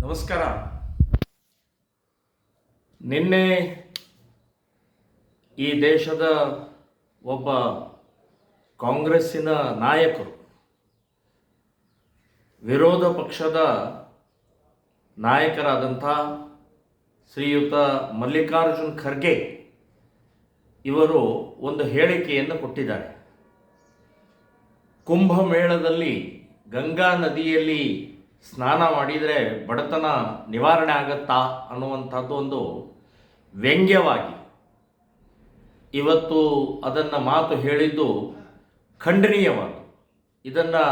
ನಮಸ್ಕಾರ. ನಿನ್ನೆ ಈ ದೇಶದ ಒಬ್ಬ ಕಾಂಗ್ರೆಸ್ಸಿನ ನಾಯಕರು, ವಿರೋಧ ಪಕ್ಷದ ನಾಯಕರಾದಂಥ ಶ್ರೀಯುತ ಮಲ್ಲಿಕಾರ್ಜುನ್ ಖರ್ಗೆ ಇವರು ಒಂದು ಹೇಳಿಕೆಯನ್ನು ಕೊಟ್ಟಿದ್ದಾರೆ. ಕುಂಭಮೇಳದಲ್ಲಿ ಗಂಗಾ ನದಿಯಲ್ಲಿ ಸ್ನಾನ ಮಾಡಿದರೆ ಬಡತನ ನಿವಾರಣೆ ಆಗತ್ತಾ ಅನ್ನುವಂಥದ್ದು ಒಂದು ವ್ಯಂಗ್ಯವಾಗಿ ಇವತ್ತು ಅದನ್ನು ಮಾತು ಹೇಳಿದ್ದು ಖಂಡನೀಯವಾದ. ಇದನ್ನು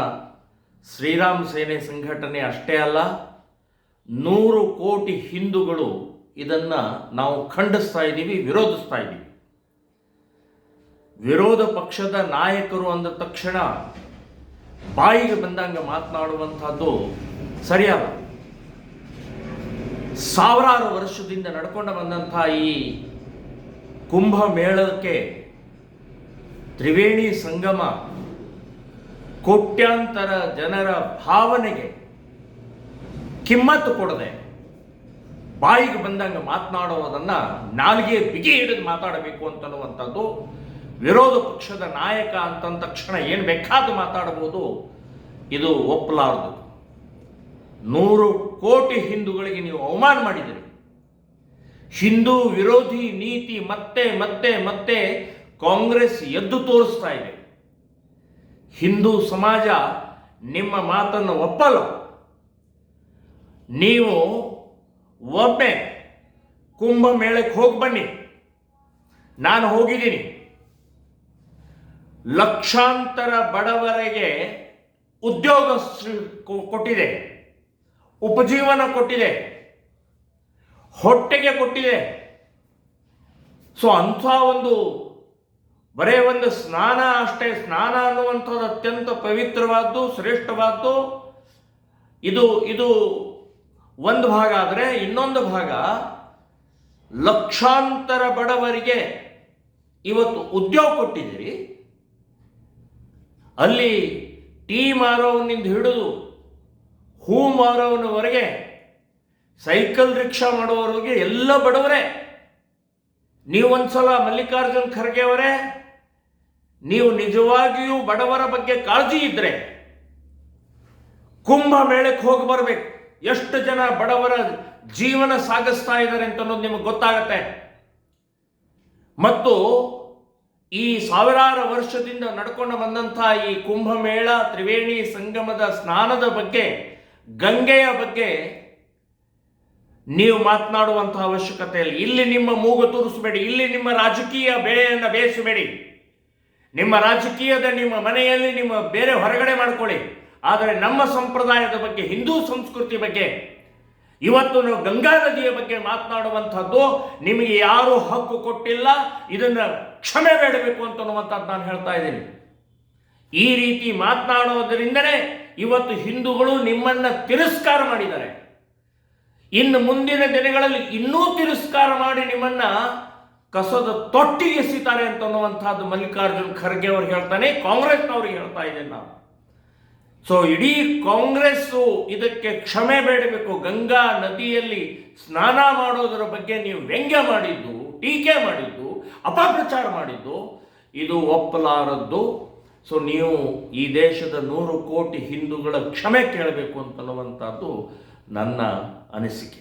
ಶ್ರೀರಾಮ್ ಸೇನೆ ಸಂಘಟನೆ ಅಷ್ಟೇ ಅಲ್ಲ, 100 ಕೋಟಿ ಹಿಂದೂಗಳು ಇದನ್ನು ನಾವು ಖಂಡಿಸ್ತಾ ಇದ್ದೀವಿ, ವಿರೋಧಿಸ್ತಾ ಇದ್ದೀವಿ. ವಿರೋಧ ಪಕ್ಷದ ನಾಯಕರು ಅಂದ ತಕ್ಷಣ ಬಾಯಿಗೆ ಬಂದಂಗೆ ಮಾತನಾಡುವಂಥದ್ದು ಸರಿಯಲ್ಲ. ಸಾವಿರಾರು ವರ್ಷದಿಂದ ನಡ್ಕೊಂಡು ಬಂದಂಥ ಈ ಕುಂಭಮೇಳಕ್ಕೆ ತ್ರಿವೇಣಿ ಸಂಗಮ ಕೋಟ್ಯಾಂತರ ಜನರ ಭಾವನೆಗೆ ಕಿಮ್ಮತ್ತು ಕೊಡದೆ ಬಾಯಿಗೆ ಬಂದಂಗೆ ಮಾತನಾಡುವುದನ್ನು ನಾಲಿಗೆ ಬಿಗಿ ಹಿಡಿದು ಮಾತಾಡಬೇಕು ಅಂತನ್ನುವಂಥದ್ದು ವಿರೋಧ ಪಕ್ಷದ ನಾಯಕ ಅಂತಂದ ತಕ್ಷಣ ಏನು ಬೇಕಾದ ಮಾತಾಡಬಹುದು, ಇದು ಒಪ್ಪಲಾರದು. 100 ಕೋಟಿ ಹಿಂದೂಗಳಿಗೆ ನೀವು ಅವಮಾನ ಮಾಡಿದಿರಿ. ಹಿಂದೂ ವಿರೋಧಿ ನೀತಿ ಮತ್ತೆ ಮತ್ತೆ ಮತ್ತೆ ಕಾಂಗ್ರೆಸ್ ಎದ್ದು ತೋರಿಸ್ತಾ ಇದೆ. ಹಿಂದೂ ಸಮಾಜ ನಿಮ್ಮ ಮಾತನ್ನು ಒಪ್ಪಲ್ಲ. ನೀವು ಒಮ್ಮೆ ಕುಂಭಮೇಳಕ್ಕೆ ಹೋಗಿ ಬನ್ನಿ. ನಾನು ಹೋಗಿದ್ದೀನಿ. ಲಕ್ಷಾಂತರ ಬಡವರಿಗೆ ಉದ್ಯೋಗ ಕೊಟ್ಟಿದೆ, ಉಪಜೀವನ ಕೊಟ್ಟಿದೆ, ಹೊಟ್ಟೆಗೆ ಕೊಟ್ಟಿದೆ. ಸೊ ಅಂಥ ಒಂದು ಬರೇ ಒಂದು ಸ್ನಾನ ಅಷ್ಟೇ, ಸ್ನಾನ ಅನ್ನುವಂಥದ್ದು ಅತ್ಯಂತ ಪವಿತ್ರವಾದ್ದು, ಶ್ರೇಷ್ಠವಾದ್ದು. ಇದು ಒಂದು ಭಾಗ. ಆದರೆ ಇನ್ನೊಂದು ಭಾಗ, ಲಕ್ಷಾಂತರ ಬಡವರಿಗೆ ಇವತ್ತು ಉದ್ಯೋಗ ಕೊಟ್ಟಿದ್ದೀರಿ. ಅಲ್ಲಿ ಟೀ ಮಾರೋವನಿಂದ ಹಿಡಿದು ಹೂ ಮಾರೋವನವರೆಗೆ, ಸೈಕಲ್ ರಿಕ್ಷಾ ಮಾಡುವವರೆಗೆ ಎಲ್ಲ ಬಡವರೇ. ನೀವೊಂದ್ಸಲ ಮಲ್ಲಿಕಾರ್ಜುನ್ ಖರ್ಗೆ ಅವರೇ, ನೀವು ನಿಜವಾಗಿಯೂ ಬಡವರ ಬಗ್ಗೆ ಕಾಳಜಿ ಇದ್ದರೆ ಕುಂಭಮೇಳಕ್ಕೆ ಹೋಗಿ ಬರಬೇಕು. ಎಷ್ಟು ಜನ ಬಡವರ ಜೀವನ ಸಾಗಿಸ್ತಾ ಇದ್ದಾರೆ ಅಂತ ಅನ್ನೋದು ನಿಮಗೆ ಗೊತ್ತಾಗತ್ತೆ. ಮತ್ತು ಈ ಸಾವಿರಾರು ವರ್ಷದಿಂದ ನಡ್ಕೊಂಡು ಬಂದಂಥ ಈ ಕುಂಭಮೇಳ, ತ್ರಿವೇಣಿ ಸಂಗಮದ ಸ್ನಾನದ ಬಗ್ಗೆ, ಗಂಗೆಯ ಬಗ್ಗೆ ನೀವು ಮಾತನಾಡುವಂತಹ ಅವಶ್ಯಕತೆ ಇಲ್ಲ. ಇಲ್ಲಿ ನಿಮ್ಮ ಮೂಗು ತೂರಿಸಬೇಡಿ. ಇಲ್ಲಿ ನಿಮ್ಮ ರಾಜಕೀಯ ಬೆಳೆಯನ್ನು ಬೇಯಿಸಬೇಡಿ. ನಿಮ್ಮ ರಾಜಕೀಯದ ನಿಮ್ಮ ಮನೆಯಲ್ಲಿ ನಿಮ್ಮ ಬೇರೆ ಹೊರಗಡೆ ಮಾಡ್ಕೊಳ್ಳಿ. ಆದರೆ ನಮ್ಮ ಸಂಪ್ರದಾಯದ ಬಗ್ಗೆ, ಹಿಂದೂ ಸಂಸ್ಕೃತಿ ಬಗ್ಗೆ, ಇವತ್ತು ನಾವು ಗಂಗಾ ನದಿಯ ಬಗ್ಗೆ ಮಾತನಾಡುವಂಥದ್ದು ನಿಮಗೆ ಯಾರೂ ಹಕ್ಕು ಕೊಟ್ಟಿಲ್ಲ. ಇದನ್ನು ಕ್ಷಮೆ ಬೇಡಬೇಕು ಅಂತನ್ನುವಂಥದ್ದು ನಾನು ಹೇಳ್ತಾ ಇದ್ದೀನಿ. ಈ ರೀತಿ ಮಾತನಾಡೋದರಿಂದನೇ ಇವತ್ತು ಹಿಂದೂಗಳು ನಿಮ್ಮನ್ನು ತಿರಸ್ಕಾರ ಮಾಡಿದ್ದಾರೆ. ಇನ್ನು ಮುಂದಿನ ದಿನಗಳಲ್ಲಿ ಇನ್ನೂ ತಿರಸ್ಕಾರ ಮಾಡಿ ನಿಮ್ಮನ್ನು ಕಸದ ತೊಟ್ಟಿಗೆ ಎಸಿತಾರೆ ಅಂತನ್ನುವಂಥದ್ದು ಮಲ್ಲಿಕಾರ್ಜುನ್ ಖರ್ಗೆ ಅವರು ಹೇಳ್ತಾನೆ, ಕಾಂಗ್ರೆಸ್ನವ್ರಿಗೆ ಹೇಳ್ತಾ ಇದ್ದೇನೆ ನಾನು. ಸೊ ಇಡೀ ಕಾಂಗ್ರೆಸ್ಸು ಇದಕ್ಕೆ ಕ್ಷಮೆ ಬೇಡಬೇಕು. ಗಂಗಾ ನದಿಯಲ್ಲಿ ಸ್ನಾನ ಮಾಡೋದರ ಬಗ್ಗೆ ನೀವು ವ್ಯಂಗ್ಯ ಮಾಡಿದ್ದು, ಟೀಕೆ ಮಾಡಿದ್ದು, ಅಪಪ್ರಚಾರ ಮಾಡಿದ್ದು ಇದು ಒಪ್ಪಲಾರದ್ದು. ಸೊ ನೀವು ಈ ದೇಶದ 100 ಕೋಟಿ ಹಿಂದೂಗಳ ಕ್ಷಮೆ ಕೇಳಬೇಕು ಅಂತನ್ನುವಂಥದ್ದು ನನ್ನ ಅನಿಸಿಕೆ.